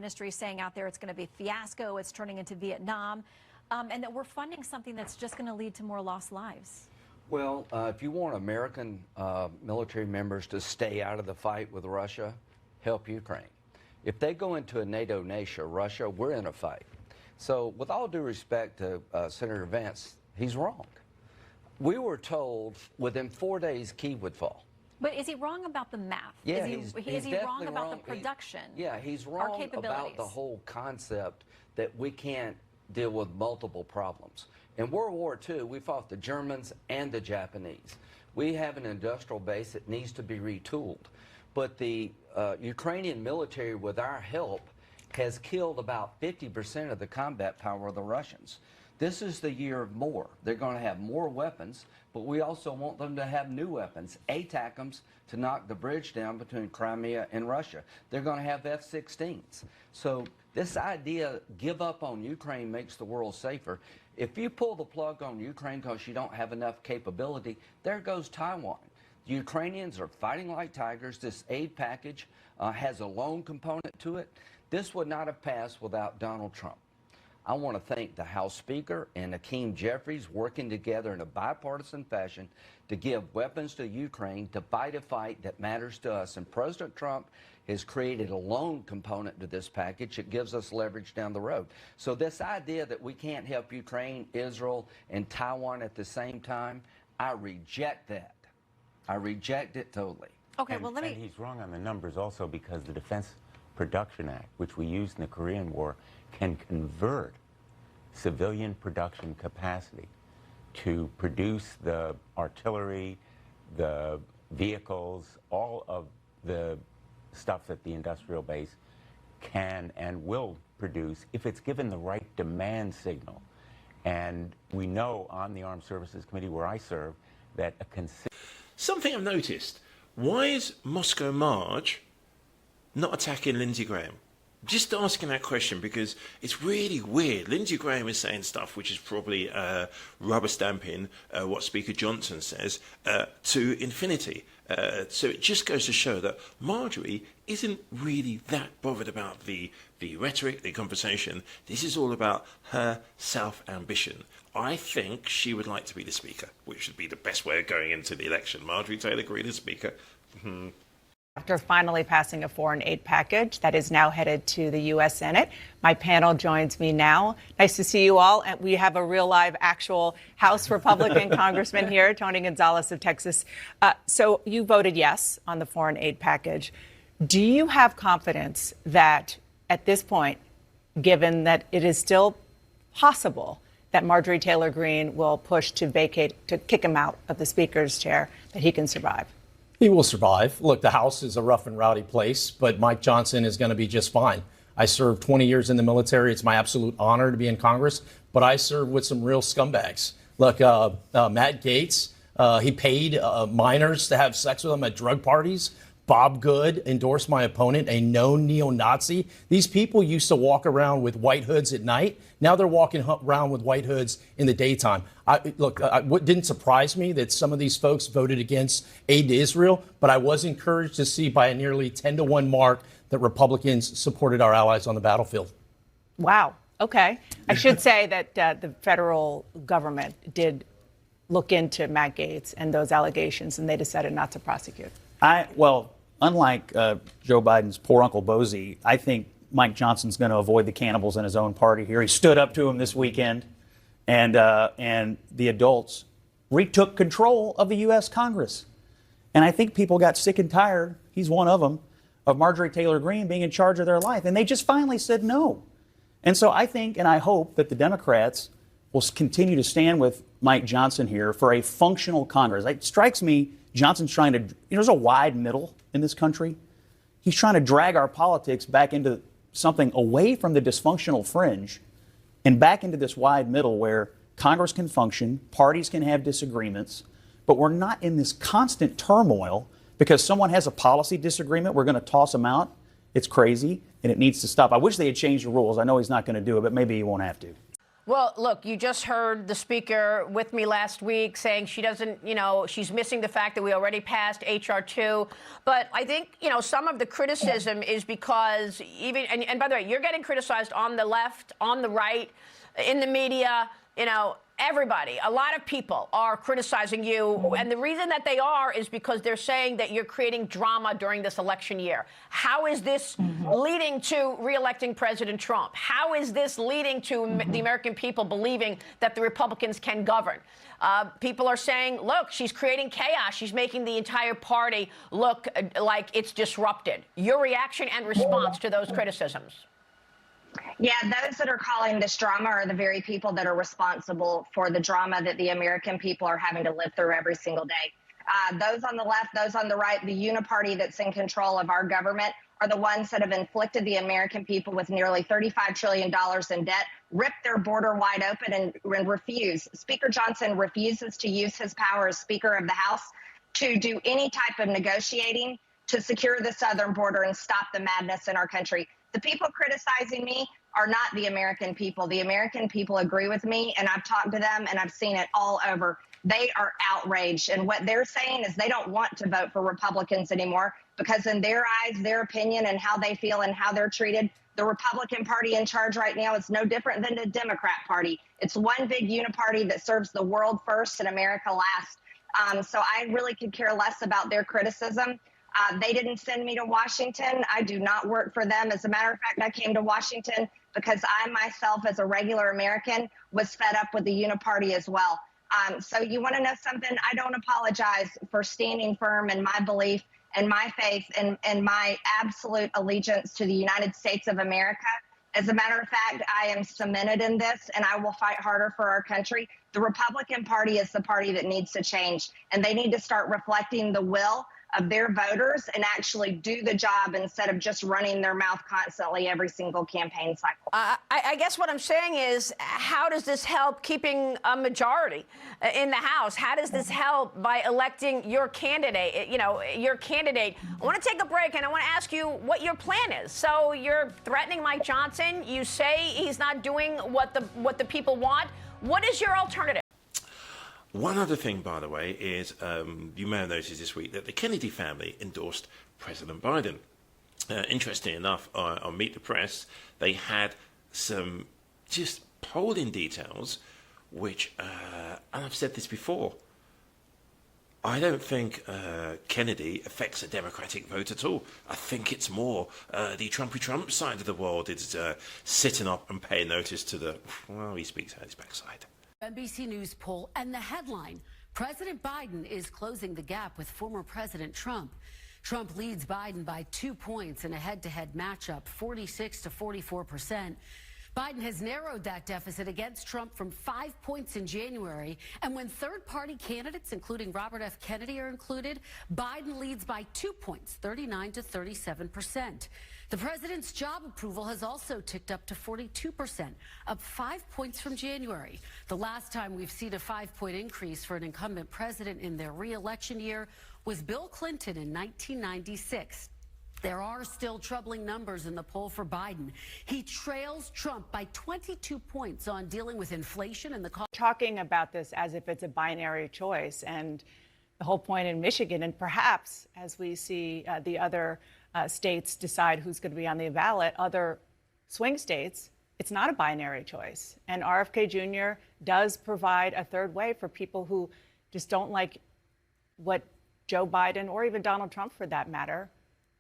Ministry saying out there it's going to be a fiasco, it's turning into Vietnam, and that we're funding something that's just going to lead to more lost lives. Well, if you want American military members to stay out of the fight with Russia, help Ukraine. If they go into a NATO nation, Russia, we're in a fight. So with all due respect to Senator Vance, he's wrong. We were told within 4 days Kyiv would fall. But is he wrong about the math? Yeah, is he wrong about the production? He's wrong about the whole concept that we can't deal with multiple problems. In World War II, we fought the Germans and the Japanese. We have an industrial base that needs to be retooled. But the Ukrainian military, with our help, has killed about 50% of the combat power of the Russians. This is the year of more. They're going to have more weapons, but we also want them to have new weapons, ATACMS, to knock the bridge down between Crimea and Russia. They're going to have F-16s. So this idea, give up on Ukraine makes the world safer. If you pull the plug on Ukraine because you don't have enough capability, there goes Taiwan. The Ukrainians are fighting like tigers. This aid package has a loan component to it. This would not have passed without Donald Trump. I want to thank the House Speaker and Hakeem Jeffries working together in a bipartisan fashion to give weapons to Ukraine to fight a fight that matters to us. And President Trump has created a loan component to this package that gives us leverage down the road. So this idea that we can't help Ukraine, Israel, and Taiwan at the same time, I reject that. I reject it totally. Okay, well, let me... And he's wrong on the numbers also because the Defense Production Act, which we used in the Korean War, can convert civilian production capacity to produce the artillery, the vehicles, all of the stuff that the industrial base can and will produce if it's given the right demand signal. And we know on the Armed Services Committee where I serve that Something I've noticed, why is Moscow Marge not attacking Lindsey Graham? Just asking that question because it's really weird. Lindsey Graham is saying stuff which is probably rubber stamping what Speaker Johnson says to infinity. So it just goes to show that Marjorie isn't really that bothered about the rhetoric, the conversation. This is all about her self-ambition. I think she would like to be the Speaker, which would be the best way of going into the election. Marjorie Taylor Greene as Speaker. After finally passing a foreign aid package that is now headed to the U.S. Senate, my panel joins me now. Nice to see you all. And we have a real live, actual House Republican congressman here, Tony Gonzalez of Texas. So you voted yes on the foreign aid package. Do you have confidence that at this point, given that it is still possible that Marjorie Taylor Greene will push to kick him out of the Speaker's chair, that he can survive? He will survive. Look, the House is a rough and rowdy place, but Mike Johnson is going to be just fine. I served 20 years in the military. It's my absolute honor to be in Congress, but I serve with some real scumbags. Look, Matt Gaetz, he paid minors to have sex with him at drug parties. Bob Good endorsed my opponent, a known neo-Nazi. These people used to walk around with white hoods at night. Now they're walking around with white hoods in the daytime. What didn't surprise me that some of these folks voted against aid to Israel, but I was encouraged to see by a nearly 10-to-1 mark that Republicans supported our allies on the battlefield. Wow. Okay. I should say that the federal government did look into Matt Gaetz and those allegations, and they decided not to prosecute. Well, unlike Joe Biden's poor Uncle Bozie, I think Mike Johnson's going to avoid the cannibals in his own party here. He stood up to him this weekend, and the adults retook control of the U.S. Congress. And I think people got sick and tired, he's one of them, of Marjorie Taylor Greene being in charge of their life. And they just finally said no. And so I think and I hope that the Democrats will continue to stand with Mike Johnson here for a functional Congress. It strikes me Johnson's trying to, there's a wide middle in this country. He's trying to drag our politics back into something away from the dysfunctional fringe and back into this wide middle where Congress can function, parties can have disagreements, but we're not in this constant turmoil because someone has a policy disagreement, we're going to toss them out. It's crazy, and it needs to stop. I wish they had changed the rules. I know he's not going to do it, but maybe he won't have to. Well, look, you just heard the speaker with me last week saying she doesn't, she's missing the fact that we already passed H.R. 2. But I think, some of the criticism is because even, and by the way, you're getting criticized on the left, on the right, in the media, everybody, a lot of people are criticizing you. And the reason that they are is because they're saying that you're creating drama during this election year. How is this leading to re-electing President Trump? How is this leading to the American people believing that the Republicans can govern? People are saying, look, she's creating chaos. She's making the entire party look like it's disrupted. Your reaction and response to those criticisms? Yeah, those that are calling this drama are the very people that are responsible for the drama that the American people are having to live through every single day. Those on the left, those on the right, the uniparty that's in control of our government are the ones that have inflicted the American people with nearly $35 trillion in debt, ripped their border wide open, and refuse. Speaker Johnson refuses to use his power as Speaker of the House to do any type of negotiating to secure the southern border and stop the madness in our country. The people criticizing me are not the American people. The American people agree with me, and I've talked to them, and I've seen it all over. They are outraged, and what they're saying is they don't want to vote for Republicans anymore because in their eyes, their opinion, and how they feel and how they're treated, the Republican Party in charge right now is no different than the Democrat Party. It's one big uniparty that serves the world first and America last. So I really could care less about their criticism. They didn't send me to Washington. I do not work for them. As a matter of fact, I came to Washington because I myself, as a regular American, was fed up with the uniparty as well. So you want to know something? I don't apologize for standing firm in my belief and my faith and my absolute allegiance to the United States of America. As a matter of fact, I am cemented in this, and I will fight harder for our country. The Republican Party is the party that needs to change, and they need to start reflecting the will of their voters and actually do the job instead of just running their mouth constantly every single campaign cycle. I guess what I'm saying is, how does this help keeping a majority in the House? How does this help by electing your candidate? I want to take a break, and I want to ask you what your plan is. So you're threatening Mike Johnson. You say he's not doing what the people want. What is your alternative? One other thing, by the way, is you may have noticed this week that the Kennedy family endorsed President Biden. Interesting enough, on Meet the Press, they had some just polling details, which, and I've said this before, I don't think Kennedy affects the Democratic vote at all. I think it's more the Trumpy Trump side of the world is sitting up and paying notice to the, well, he speaks out his backside. NBC News poll and the headline, President Biden is closing the gap with former President Trump. Trump leads Biden by 2 points in a head-to-head matchup, 46 to 44%. Biden has narrowed that deficit against Trump from 5 points in January. And when third-party candidates, including Robert F. Kennedy, are included, Biden leads by 2 points, 39 to 37%. The president's job approval has also ticked up to 42%, up 5 points from January. The last time we've seen a 5-point increase for an incumbent president in their re-election year was Bill Clinton in 1996. There are still troubling numbers in the poll for Biden. He trails Trump by 22 points on dealing with inflation and the cost. Talking about this as if it's a binary choice, and the whole point in Michigan, and perhaps as we see the other states decide who's going to be on the ballot, other swing states, it's not a binary choice. And RFK Jr. does provide a third way for people who just don't like what Joe Biden, or even Donald Trump for that matter,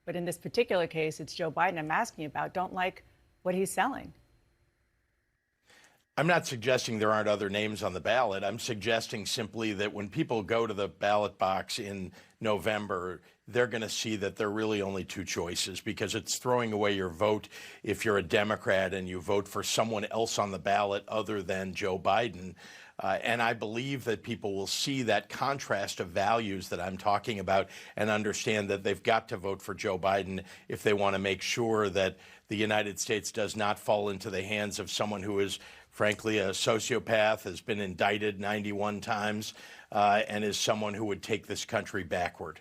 but in this particular case, it's Joe Biden I'm asking about, don't like what he's selling. I'm not suggesting there aren't other names on the ballot. I'm suggesting simply that when people go to the ballot box in November, they're going to see that there are really only two choices, because it's throwing away your vote if you're a Democrat and you vote for someone else on the ballot other than Joe Biden. And I believe that people will see that contrast of values that I'm talking about and understand that they've got to vote for Joe Biden if they want to make sure that the United States does not fall into the hands of someone who is, frankly, a sociopath, has been indicted 91 times, and is someone who would take this country backward.